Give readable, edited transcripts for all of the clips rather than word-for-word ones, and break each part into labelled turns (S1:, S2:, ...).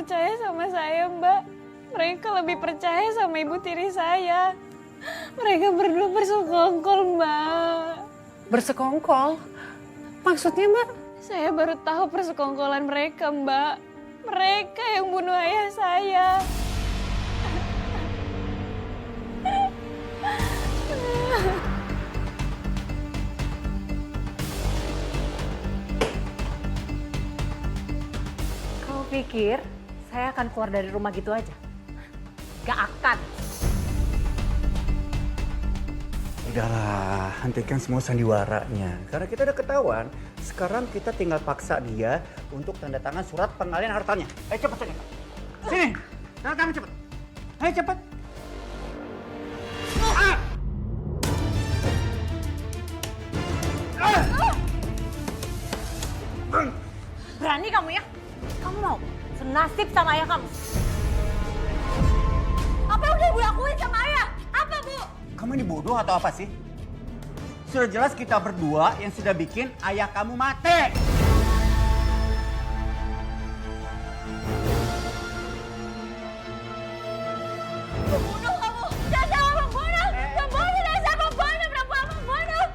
S1: percaya sama saya, Mbak. Mereka lebih percaya sama ibu tiri saya. Mereka berdua bersekongkol, Mbak.
S2: Bersekongkol? Maksudnya, Mbak?
S1: Saya baru tahu persekongkolan mereka, Mbak. Mereka yang bunuh ayah saya.
S3: Kau pikir saya akan keluar dari rumah gitu aja? Gak akan.
S4: Udahlah, hentikan semua sandiwaranya. Karena kita udah ketahuan, sekarang kita tinggal paksa dia untuk tanda tangan surat pengalihan hartanya. Ayo cepat saja. Sini, tanda tangan cepat. Ayo cepat.
S3: Berani kamu ya? Kamu mau senasib sama ayah kamu? Apa yang udah ibu lakuin sama ayah? Apa, Bu?
S4: Kamu ini bodoh atau apa sih? Sudah jelas kita berdua yang sudah bikin ayah kamu mati.
S3: Pembunuh kamu! Dasar pembunuh! Pembunuh dasar pembunuh! Perempuan pembunuh!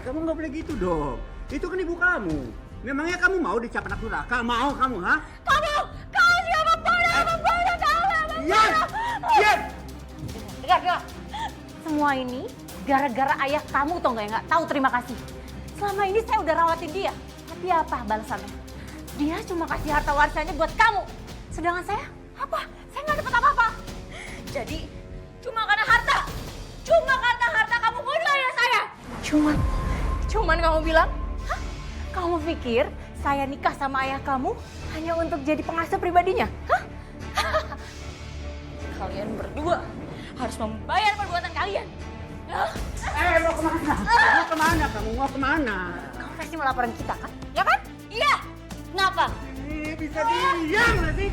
S4: Kamu nggak boleh gitu dong. Itu kan ibu kamu. Memangnya kamu mau dicap anak durhaka? Mau kamu, ha?
S3: Kamu! Kau siapa pembunuh! Pembunuh! Tahu nggak pembunuh?
S4: Yan! Yan!
S3: Dengar. Semua ini gara-gara ayah kamu tau nggak, yang nggak tahu terima kasih. Selama ini saya udah rawatin dia. Tapi apa balasannya? Dia cuma kasih harta warisannya buat kamu. Sedangkan saya, apa? Saya nggak dapat apa-apa. Jadi, cuma karena harta. Cuma karena harta kamu bunuh ayah saya. Cuman kamu bilang, hah? Kamu pikir saya nikah sama ayah kamu hanya untuk jadi pengasuh pribadinya? Hah? Kalian berdua harus membayar perbuatan kalian.
S4: Mau kemana? Mau kemana kamu? Mau kemana?
S3: Kamu pasti melaporin kita kan? Ya kan? Iya. Kenapa?
S4: Bisa diam nggak sih?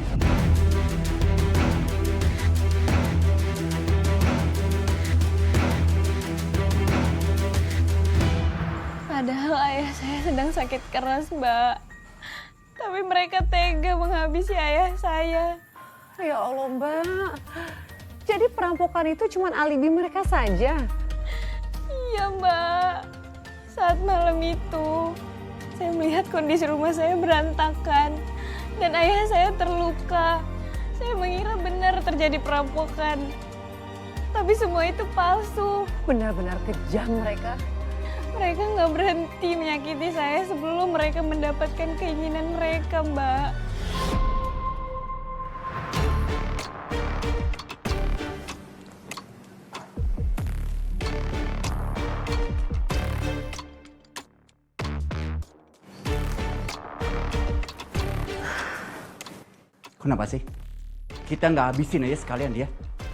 S1: Padahal ayah saya sedang sakit keras, Mbak. Tapi mereka tega menghabisi ayah saya.
S2: Ya Allah, Mbak. Jadi perampokan itu cuma alibi mereka saja?
S1: Iya, Mbak. Saat malam itu, saya melihat kondisi rumah saya berantakan. Dan ayah saya terluka. Saya mengira benar terjadi perampokan. Tapi semua itu palsu.
S2: Benar-benar kejam mereka.
S1: Mereka nggak berhenti menyakiti saya sebelum mereka mendapatkan keinginan mereka, Mbak.
S4: Kenapa sih? Kita nggak habisin aja sekalian dia.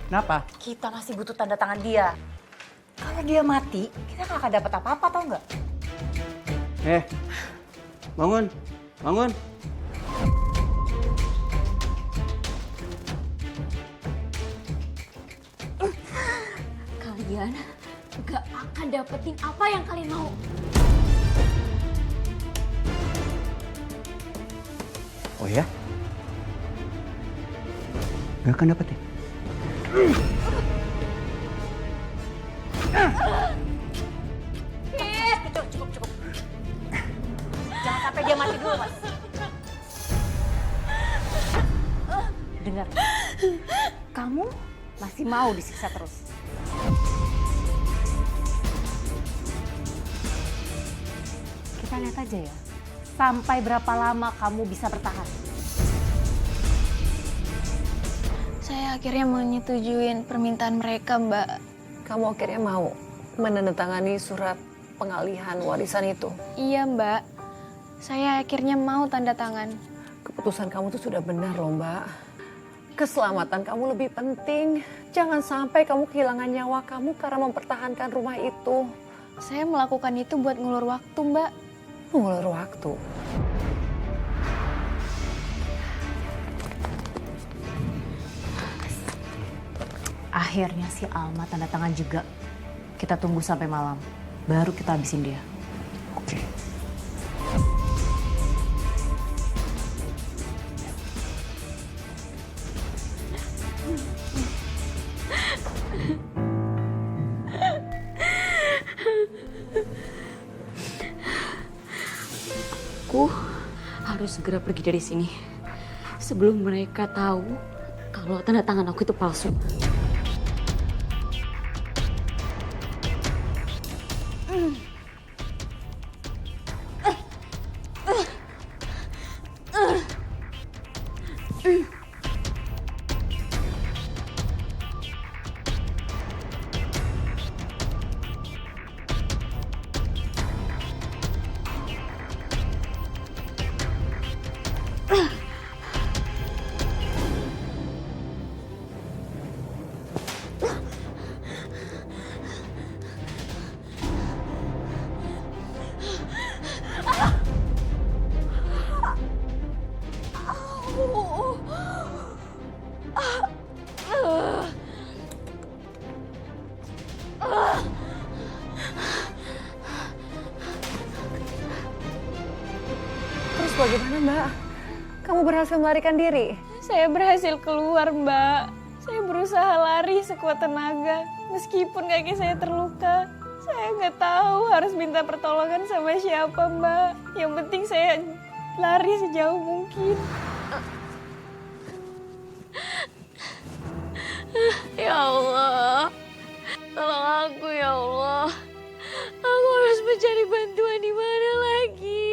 S4: Kenapa?
S3: Kita masih butuh tanda tangan dia. Kalau dia mati, kita nggak akan dapat apa-apa, tau nggak?
S4: Bangun. Bangun.
S3: Kalian nggak akan dapetin apa yang kalian mau.
S4: Oh ya? Nggak akan dapetin.
S3: Cukup. Jangan sampai dia mati dulu, Mas. Dengar, kamu masih mau disiksa terus. Kita lihat aja ya, sampai berapa lama kamu bisa bertahan.
S1: Saya akhirnya menyetujuin permintaan mereka, Mbak.
S2: Kamu akhirnya mau menandatangani surat pengalihan warisan itu?
S1: Iya, Mbak. Saya akhirnya mau tanda tangan.
S2: Keputusan kamu tuh sudah benar loh, Mbak. Keselamatan kamu lebih penting. Jangan sampai kamu kehilangan nyawa kamu karena mempertahankan rumah itu.
S1: Saya melakukan itu buat ngulur waktu, Mbak.
S2: Mengulur waktu.
S3: Akhirnya si Alma tanda tangan juga. Kita tunggu sampai malam, baru kita habisin dia.
S4: Oke.
S1: harus segera pergi dari sini. Sebelum mereka tahu kalau tanda tangan aku itu palsu.
S2: Terus bagaimana, Mbak? Kamu berhasil melarikan diri?
S1: Saya berhasil keluar, Mbak. Saya berusaha lari sekuat tenaga. Meskipun kaki saya terluka, saya nggak tahu harus minta pertolongan sama siapa, Mbak. Yang penting saya lari sejauh mungkin. Ya Allah, tolong aku ya Allah. Aku harus mencari bantuan di mana lagi?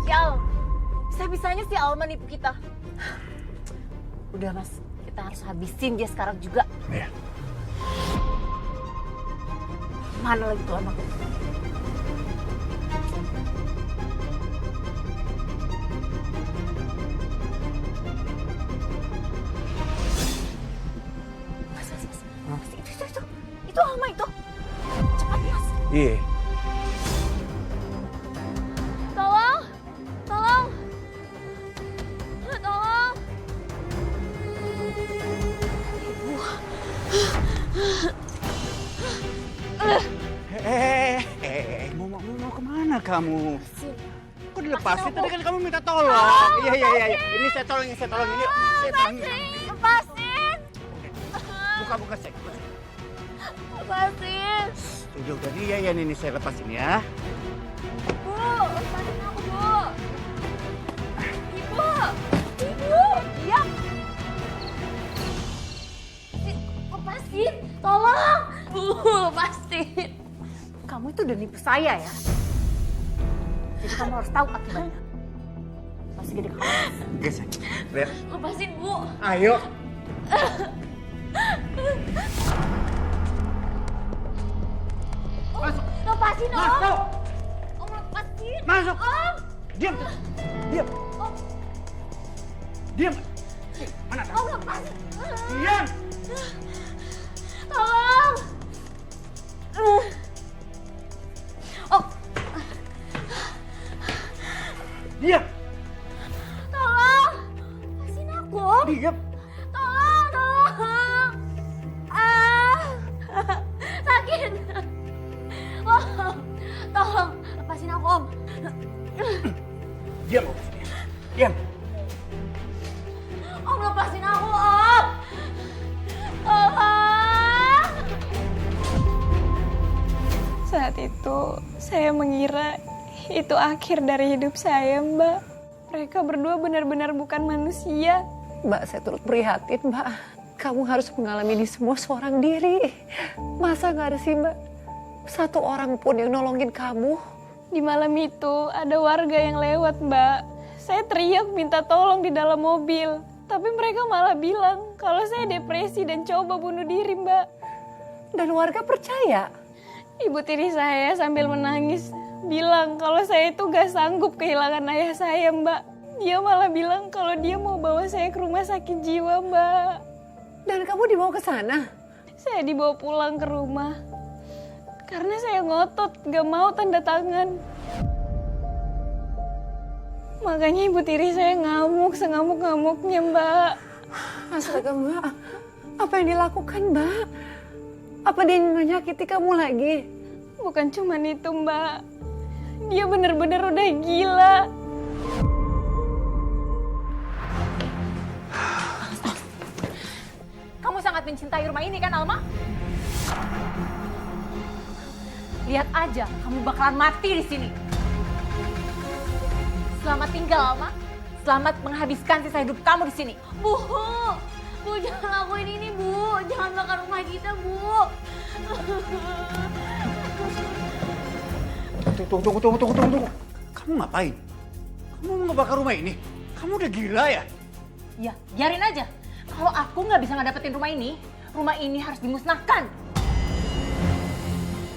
S3: Sial, bisa-bisanya si Alma nipu kita. Udah Mas, kita harus habisin dia sekarang juga.
S4: Iya.
S3: Mana lagi tuh anak? Mas, itu Alma itu. Cepat Mas.
S4: Iya.
S1: Tolong, tolong, tolong.
S4: Mau kemana kamu? Kok dilepasin? Tadi kan kamu minta tolong. Iya. Ini saya tolong. Ini saya tolong.
S1: Lepasin,
S4: Buka sek.
S1: lepasin.
S4: Udah nih, ya ini saya lepasin ya.
S1: Bu, lepasin aku, Bu. Ibu, diam. Lepasin, tolong. Bu, lepasin.
S3: Kamu itu udah nipu saya ya. Jadi kamu harus tahu akibatnya. Masih gede kamu.
S4: Gesek. Lihat.
S1: Lepasin, Bu.
S4: Ayo. Masuk.
S1: Lepasin, Om.
S4: Masuk.
S1: Om, lepasin.
S4: Masuk.
S1: Om.
S4: Diam.
S1: Om.
S4: Diam. Mana kamu?
S1: Om, lepasin.
S4: Diam.
S1: Tolong. Om,
S4: Diam.
S1: tolong. Lepasin aku, Om.
S4: Diam.
S1: Tolong. Sakit. Tolong, lepasin aku, Om.
S4: Diam. Diam.
S1: Om, lepasin aku, Om. Tolong. Saat itu, saya mengira itu akhir dari hidup saya, Mbak. Mereka berdua benar-benar bukan manusia.
S2: Mbak, saya turut prihatin, Mbak. Kamu harus mengalami ini semua seorang diri. Masa nggak ada sih, Mbak? Satu orang pun yang nolongin kamu.
S1: Di malam itu ada warga yang lewat, Mbak. Saya teriak minta tolong di dalam mobil. Tapi mereka malah bilang kalau saya depresi dan coba bunuh diri, Mbak.
S2: Dan warga percaya.
S1: Ibu tiri saya sambil menangis bilang kalau saya itu gak sanggup kehilangan ayah saya, Mbak. Dia malah bilang kalau dia mau bawa saya ke rumah sakit jiwa, Mbak.
S2: Dan kamu dibawa ke sana.
S1: Saya dibawa pulang ke rumah. Karena saya ngotot gak mau tanda tangan. Makanya ibu tiri saya ngamuk sengamuk-ngamuknya, Mbak.
S2: Astaga, Mbak. Apa yang dilakukan, Mbak? Apa dia menyakiti kamu lagi?
S1: Bukan cuma itu, Mbak. Dia benar-benar udah gila.
S3: Kamu sangat mencintai rumah ini kan, Alma? Lihat aja, kamu bakalan mati di sini. Selamat tinggal, Alma. Selamat menghabiskan sisa hidup kamu di sini.
S1: Bu, Bu jangan lakuin ini, Bu. Jangan bakar rumah kita, Bu.
S4: Tunggu. Kamu ngapain? Kamu mau ngebakar rumah ini? Kamu udah gila ya?
S3: Ya, biarin aja. Kalau aku nggak bisa ngedapetin rumah ini harus dimusnahkan.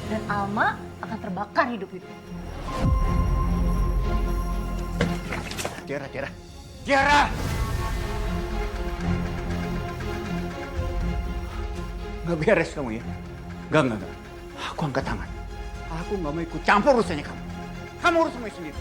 S3: Dan Alma akan terbakar hidup-hidup.
S4: Tiara! Nggak beres kamu ya? Nggak. Aku angkat tangan. Aku nggak mau ikut campur urusannya kamu. Kamu urus semuanya sendiri.